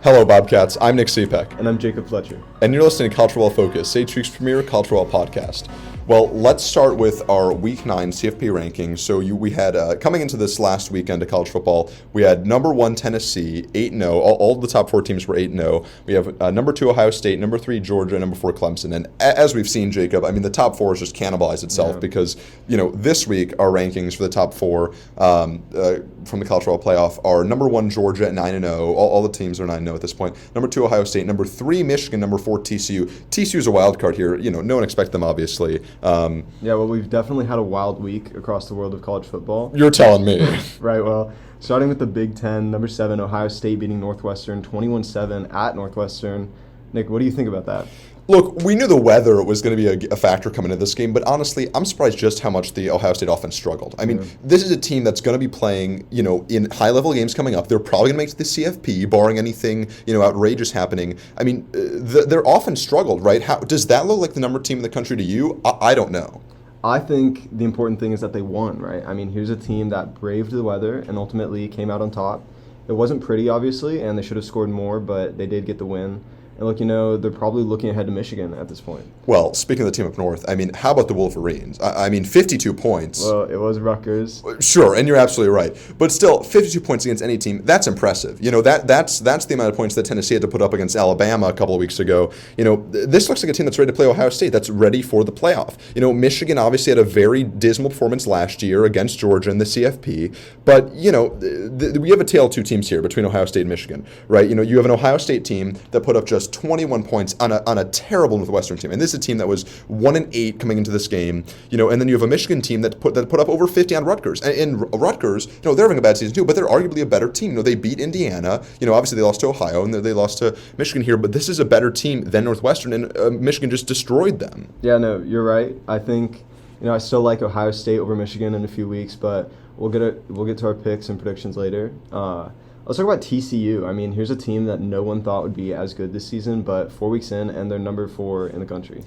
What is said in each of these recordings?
Hello, Bobcats. I'm Nick Cepek. And I'm Jacob Fletcher. And you're listening to College Football Focus, Sage Week's premier college football podcast. Well, let's start with our Week 9 CFP rankings. So we had, coming into this last weekend of college football, we had number 1 Tennessee, 8-0. All the top 4 teams were 8-0. We have number 2 Ohio State, number 3 Georgia, number 4 Clemson. And as we've seen, Jacob, I mean, the top 4 has just cannibalized itself because, this week our rankings for the top 4 from the college football playoff are number 1 Georgia at 9-0. All the teams are 9-0 at this point. Number 2 Ohio State, number 3 Michigan, number 4 TCU. TCU is a wild card here. No one expected them, obviously. Well, we've definitely had a wild week across the world of college football. You're telling me. Right, well, starting with the Big Ten, number 7, Ohio State beating Northwestern 21-7 at Northwestern. Nick, what do you think about that? Look, we knew the weather was going to be a factor coming into this game, but honestly, I'm surprised just how much the Ohio State offense struggled. I mean, This is a team that's going to be playing, in high-level games coming up. They're probably going to make it to the CFP, barring anything, outrageous happening. I mean, their offense struggled, right? How does that look like the number team in the country to you? I don't know. I think the important thing is that they won, right? I mean, here's a team that braved the weather and ultimately came out on top. It wasn't pretty, obviously, and they should have scored more, but they did get the win. And look, they're probably looking ahead to Michigan at this point. Well, speaking of the team up north, I mean, how about the Wolverines? I mean, 52 points. Well, it was Rutgers. Sure, and you're absolutely right. But still, 52 points against any team, that's impressive. That's the amount of points that Tennessee had to put up against Alabama a couple of weeks ago. This looks like a team that's ready to play Ohio State, that's ready for the playoff. Michigan obviously had a very dismal performance last year against Georgia in the CFP. But, we have a tale of two teams here between Ohio State and Michigan, right? You have an Ohio State team that put up just 21 points on a terrible Northwestern team, and this is a team that was 1-8 coming into this game. And then you have a Michigan team that put up over 50 on Rutgers. And Rutgers, they're having a bad season too, but they're arguably a better team. They beat Indiana. Obviously they lost to Ohio and they lost to Michigan here, but this is a better team than Northwestern, and Michigan just destroyed them. Yeah, no, you're right. I think I still like Ohio State over Michigan in a few weeks, but we'll get to our picks and predictions later. Let's talk about TCU. I mean, here's a team that no one thought would be as good this season, but 4 weeks in, and they're number 4 in the country.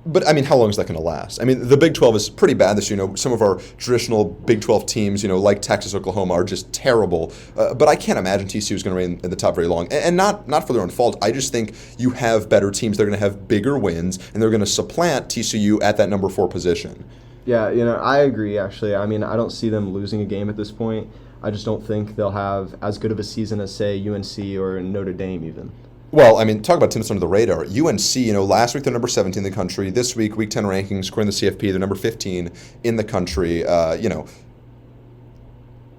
But, I mean, how long is that going to last? I mean, the Big 12 is pretty bad this year. Some of our traditional Big 12 teams, like Texas, Oklahoma, are just terrible. But I can't imagine TCU is going to remain in the top very long. And not for their own fault. I just think you have better teams. They're going to have bigger wins, and they're going to supplant TCU at that number 4 position. Yeah, I agree, actually. I mean, I don't see them losing a game at this point. I just don't think they'll have as good of a season as, say, UNC or Notre Dame even. Well, I mean, talk about teams under the radar. UNC, last week they're number 17 in the country. This week, Week 10 rankings, according to the CFP, they're number 15 in the country,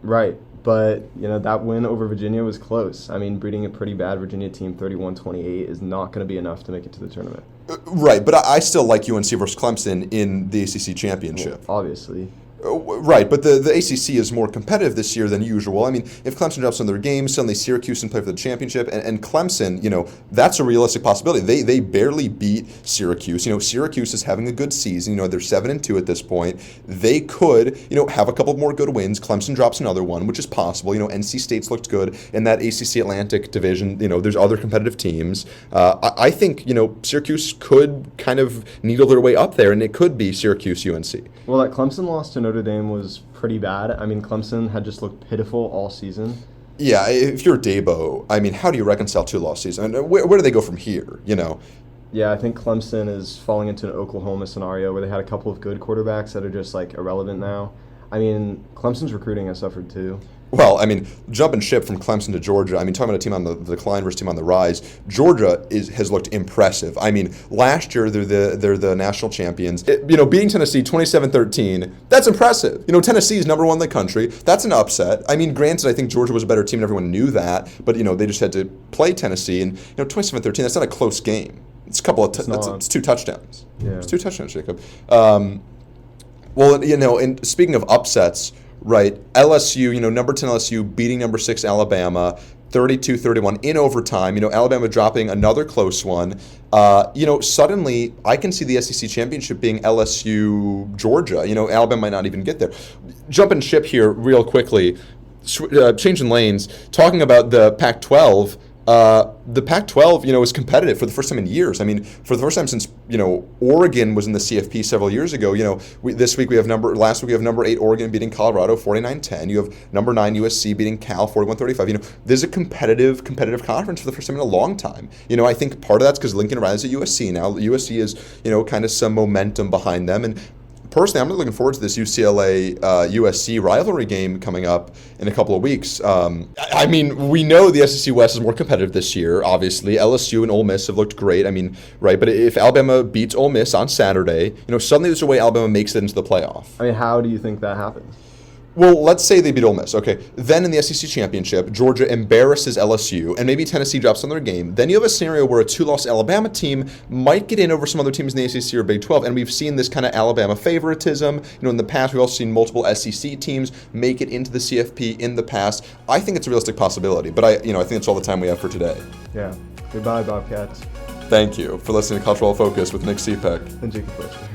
Right, but, that win over Virginia was close. I mean, beating a pretty bad Virginia team 31-28 is not going to be enough to make it to the tournament. Right, but I still like UNC versus Clemson in the ACC championship. Well, obviously. Right, but the ACC is more competitive this year than usual. I mean, if Clemson drops on their games, suddenly Syracuse can play for the championship, and Clemson, that's a realistic possibility. They barely beat Syracuse. Syracuse is having a good season. They're 7-2 at this point. They could, have a couple more good wins. Clemson drops another one, which is possible. NC State's looked good in that ACC Atlantic division. There's other competitive teams. I think, Syracuse could kind of needle their way up there, and it could be Syracuse-UNC. Well, that Clemson loss to Notre Dame was pretty bad. I mean, Clemson had just looked pitiful all season. Yeah, if you're Dabo, I mean, how do you reconcile 2 loss seasons? And where do they go from here, Yeah, I think Clemson is falling into an Oklahoma scenario where they had a couple of good quarterbacks that are just, irrelevant now. I mean, Clemson's recruiting has suffered too. Well, I mean, jumping ship from Clemson to Georgia, I mean, talking about a team on the decline versus a team on the rise, Georgia has looked impressive. I mean, last year they're the national champions. Beating Tennessee 27-13, that's impressive. Tennessee is number 1 in the country. That's an upset. I mean, granted, I think Georgia was a better team and everyone knew that, but, they just had to play Tennessee, and, 27-13, that's not a close game. It's a couple of it's 2 touchdowns. Yeah. It's 2 touchdowns, Jacob. Well, and speaking of upsets, right, LSU, number 10 LSU beating number 6 Alabama, 32-31 in overtime. Alabama dropping another close one. Suddenly I can see the SEC championship being LSU Georgia. Alabama might not even get there. Jumping ship here real quickly, changing lanes, talking about the Pac-12. The Pac-12, is competitive for the first time in years. I mean, for the first time since, Oregon was in the CFP several years ago. Last week we have number 8 Oregon beating Colorado 49-10. You have number 9 USC beating Cal 41-35. This is a competitive conference for the first time in a long time. I think part of that's because Lincoln Riley's at USC now. USC is, kind of some momentum behind them. And personally, I'm really looking forward to this UCLA USC rivalry game coming up in a couple of weeks. We know the SEC West is more competitive this year. Obviously, LSU and Ole Miss have looked great. Right? But if Alabama beats Ole Miss on Saturday, suddenly there's a way Alabama makes it into the playoff. How do you think that happens? Well, let's say they beat Ole Miss. Okay, then in the SEC Championship, Georgia embarrasses LSU, and maybe Tennessee drops another game. Then you have a scenario where a 2-loss Alabama team might get in over some other teams in the ACC or Big 12, and we've seen this kind of Alabama favoritism. In the past, we've also seen multiple SEC teams make it into the CFP in the past. I think it's a realistic possibility, but I think that's all the time we have for today. Yeah. Goodbye, Bobcats. Thank you for listening to Cultural Focus with Nick Cepek and Jacob Fletcher.